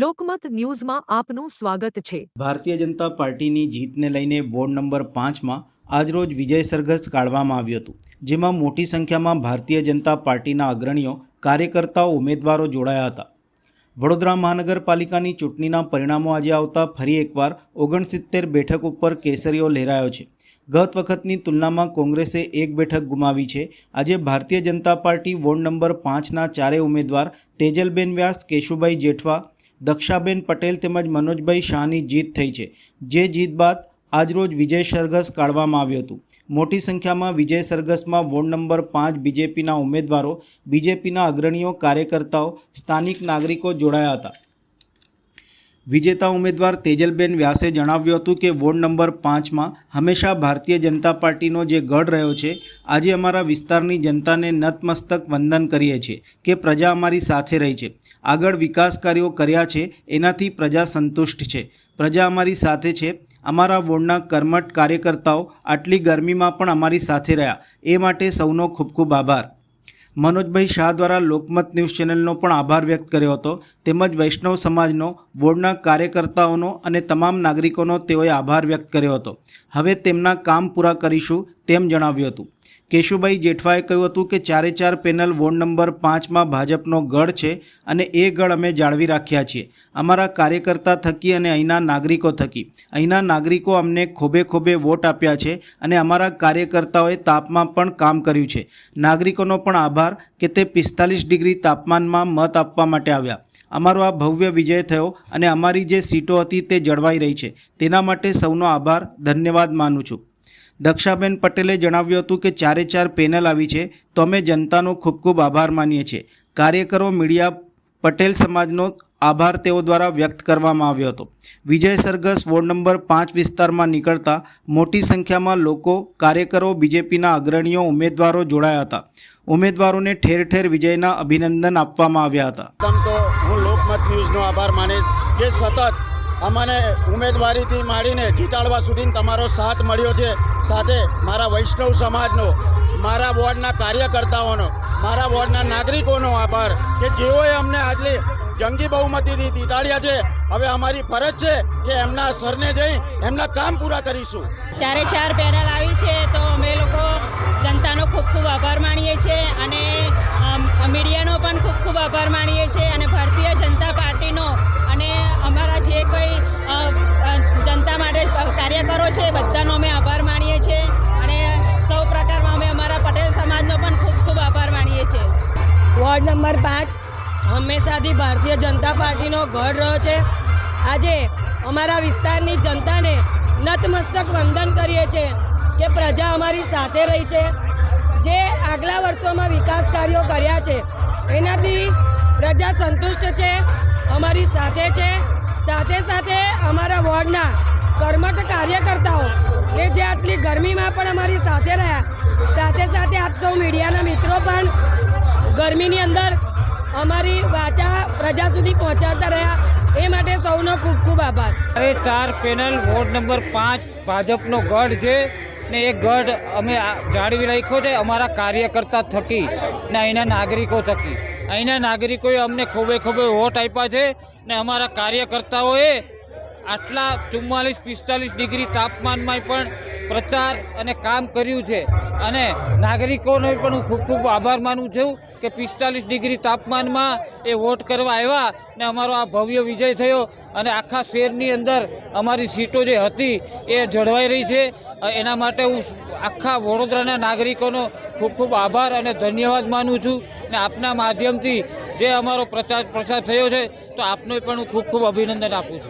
લોકમત ન્યૂઝમાં આપનું સ્વાગત છે। ભારતીય જનતા પાર્ટીની જીતને લઈને વોર્ડ નંબર 5માં આજરોજ વિજય સરઘસ કાઢવામાં આવ્યું હતું, જેમાં મોટી સંખ્યામાં ભારતીય જનતા પાર્ટીના અગ્રણીઓ, કાર્યકર્તાઓ, ઉમેદવારો જોડાયા હતા। વડોદરા મહાનગરપાલિકાની ચૂંટણીના પરિણામો આજે આવતા ફરી એકવાર 69 બેઠક ઉપર કેસરીઓ લહેરાયો છે। ગત વખતની તુલનામાં કોંગ્રેસે એક બેઠક ગુમાવી છે। આજે Bharatiya Janata party ward number 5ના ચારેય ઉમેદવાર તેજલબેન વ્યાસ, કેશુભાઈ જેઠવા, દક્ષાબેન પટેલ તેમજ મનોજભાઈ શાહની જીત થઈ છે। જે જીત બાદ આજરોજ વિજય સરઘસ કાઢવામાં આવ્યું હતું। મોટી સંખ્યામાં વિજય સરઘસમાં વોર્ડ નંબર 5 બીજેપીના ઉમેદવારો, બીજેપીના અગ્રણીઓ, કાર્યકર્તાઓ, સ્થાનિક નાગરિકો જોડાયા હતા। વિજેતા ઉમેદવાર તેજલબેન વ્યાસે જણાવ્યું હતું કે વોર્ડ નંબર 5માં હંમેશા ભારતીય જનતા પાર્ટીનો જે ગઢ રહ્યો છે, આજે અમારા વિસ્તારની જનતાને નતમસ્તક વંદન કરીએ છીએ કે પ્રજા અમારી સાથે રહી છે, આગળ વિકાસ કાર્યો કર્યા છે, એનાથી પ્રજા સંતુષ્ટ છે, પ્રજા અમારી સાથે છે। અમારા વોર્ડના કર્મઠ કાર્યકર્તાઓ આટલી ગરમીમાં પણ અમારી સાથે રહ્યા, એ માટે સૌનો ખૂબ ખૂબ આભાર। મનોજભાઈ શાહ દ્વારા લોકમત ન્યૂઝ ચેનલનો પણ આભાર વ્યક્ત કર્યો હતો, તેમજ વૈષ્ણવ સમાજનો, વોર્ડના કાર્યકર્તાઓનો અને તમામ નાગરિકોનો તેઓએ આભાર વ્યક્ત કર્યો હતો। હવે તેમના કામ પૂરા કરીશું તેમ જણાવ્યું હતું। કેશુભાઈ જેઠવાએ કહ્યું હતું કે 4 પેનલ વોર્ડ નંબર 5માં ભાજપનો ગઢ છે અને એ ગઢ અમે જાળવી રાખ્યા છીએ, અમારા કાર્યકર્તા થકી અને અહીંના નાગરિકો થકી। અહીંના નાગરિકો અમને ખોબે ખોબે વોટ આપ્યા છે અને અમારા કાર્યકર્તાઓએ તાપમાં પણ કામ કર્યું છે। નાગરિકોનો પણ આભાર કે તે 45 ડિગ્રી તાપમાનમાં મત આપવા માટે આવ્યા। અમારો આ ભવ્ય વિજય થયો અને અમારી જે સીટો હતી તે જળવાઈ રહી છે, તેના માટે સૌનો આભાર, ધન્યવાદ માનું છું। દક્ષાબેન પટેલે જણાવ્યું હતું કે 4 પેનલ આવી છે તો અમે જનતાનો ખૂબ ખૂબ આભાર માનીએ છીએ। કાર્યકરો, મીડિયા, પટેલ સમાજનો આભાર તેઓ દ્વારા વ્યક્ત કરવામાં આવ્યો હતો। વિજય સરઘસ વોર્ડ નંબર 5 વિસ્તારમાં નીકળતા મોટી સંખ્યામાં લોકો, કાર્યકરો, બીજેપીના અગ્રણીઓ, ઉમેદવારો જોડાયા હતા। ઉમેદવારોને ઠેર ઠેર વિજયના અભિનંદન આપવામાં આવ્યા હતા। તો હું લોકમત ન્યૂઝનો આભાર માનીશ કે સતત અમને ઉમેદવારીથી માંડીને જીતાડવા સુધી તમારો સાથ મળ્યો છે। સાથે મારા વૈષ્ણવ સમાજનો, મારા વોર્ડના કાર્યકર્તાઓનો, મારા વોર્ડના નાગરિકોનો આભાર કે જેઓએ અમને આટલી જંગી બહુમતીથી જીતાડ્યા છે। હવે અમારી ફરજ છે કે એમના સરને જઈ એમના કામ પૂરા કરીશું। 4 પેનલ આવી છે તો અમે લોકો જનતાનો ખૂબ ખૂબ આભાર માનીએ છીએ અને મીડિયાનો પણ ખૂબ ખૂબ આભાર માનીએ છીએ અને ભારતીય જનતા પાર્ટીનો અને અમારા જે કંઈ જનતા માટે કાર્યકરો છે બધાનો અમે આભાર માનીએ છીએ અને સૌ પ્રકારમાં અમે અમારા પટેલ સમાજનો પણ ખૂબ ખૂબ આભાર માનીએ છીએ। વોર્ડ નંબર 5 હંમેશાથી ભારતીય જનતા પાર્ટીનો ગઢ રહ્યો છે। આજે અમારા વિસ્તારની જનતાને નતમસ્તક વંદન કરીએ છીએ કે પ્રજા અમારી સાથે રહી છે। જે આગલા વર્ષોમાં વિકાસ કાર્યો કર્યા છે એનાથી પ્રજા સંતુષ્ટ છે, અમારી સાથે છે। સાથે સાથે અમારા વોર્ડના કર્મઠ કાર્યકર્તાઓ કે જે આટલી ગરમીમાં પણ અમારી સાથે રહ્યા, સાથે સાથે આપ સૌ મીડિયાના મિત્રો પણ ગરમીની અંદર અમારી વાચા પ્રજા સુધી પહોંચાડતા રહ્યા, એ માટે સૌનો ખૂબ ખૂબ આભાર। હવે 4 પેનલ વોર્ડ નંબર 5 ભાજપનો ગઢ છે ને એ ગઢ અમે જાળવી રાખ્યો છે અમારા કાર્યકર્તા થકી ને અહીંના નાગરિકો થકી। અહીંના નાગરિકોએ અમને ખોબે ખોબે વોટ આપ્યા છે ને અમારા કાર્યકર્તાઓએ આટલા 44-45 ડિગ્રી તાપમાનમાં પણ પ્રચાર અને કામ કર્યું છે અને નાગરિકોનો પણ હું ખૂબ ખૂબ આભાર માનું છું કે 45 ડિગ્રી તાપમાનમાં એ વોટ કરવા આવ્યા ને અમારો આ ભવ્ય વિજય થયો અને આખા શહેરની અંદર અમારી સીટો જે હતી એ જળવાઈ રહી છે। એના માટે હું આખા વડોદરાના નાગરિકોનો ખૂબ ખૂબ આભાર અને ધન્યવાદ માનું છું ને આપના માધ્યમથી જે અમારો પ્રચાર થયો છે તો આપનો પણ હું ખૂબ ખૂબ અભિનંદન આપું છું।